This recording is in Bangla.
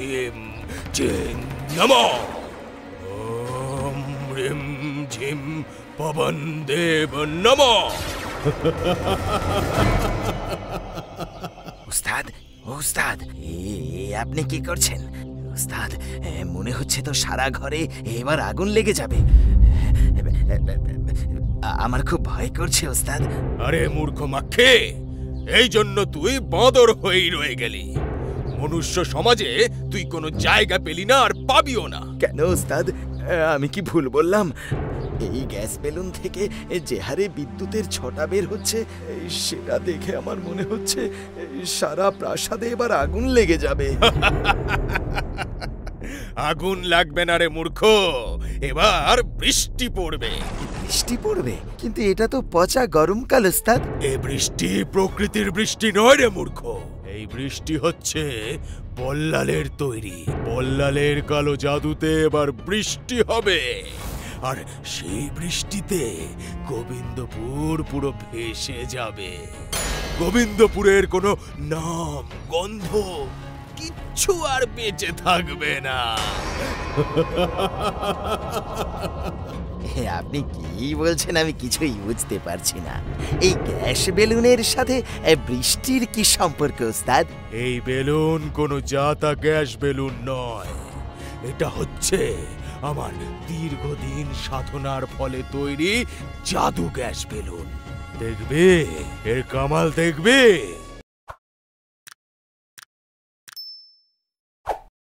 হিম চিং নমঃ। ওম হ্রিম ঝিম পবন দেব নমঃ। উস্তাদ, উস্তাদ, আপনি কি করছেন? উস্তাদ, মনে হচ্ছে তো সারা ঘরে এবার আগুন লেগে যাবে। আমার খুব ভয় করছে উস্তাদ। আরে মূর্খ মাক্ষে, এই জন্য তুই বাঁদর হয়েই রয়ে গেলি। মনুষ্য সমাজে তুই কোনো জায়গা পেলি না, আর পাবিও না। কেন উস্তাদ, আমি কি ভুল বললাম? এই গ্যাস বেলুন থেকে যে হারে বিদ্যুতের ছটা বের হচ্ছে, সেটা দেখে আমার মনে হচ্ছে সারা প্রাসাদে এবার আগুন লেগে যাবে। আগুন লাগবে না রে মূর্খ, এবার বৃষ্টি পড়বে। বৃষ্টি পড়বে? কিন্তু এটা তো পচা গরমকাল উস্তাদ। এ বৃষ্টি প্রকৃতির বৃষ্টি নয় রে মূর্খ। এই বৃষ্টি হচ্ছে বল্লালের তৈরি। বল্লালের কালো জাদুতে এবার বৃষ্টি হবে, আর সেই বৃষ্টিতে গোবিন্দপুর পুরো ভেসে যাবে। গোবিন্দপুরের কোনো নাম গন্ধ কিচ্ছু আর বেঁচে থাকবে না। আপনি কি বলছেন আমি কিছুই বুঝতে পারছি না। এই গ্যাস বেলুনের সাথে বৃষ্টির কি সম্পর্ক উস্তাদ? এই বেলুন কোনো জাতা গ্যাস বেলুন নয়, এটা হচ্ছে আমার দীর্ঘদিন সাধনার ফলে তৈরি জাদু গ্যাস বেলুন। দেখবে এর কামাল, দেখবে।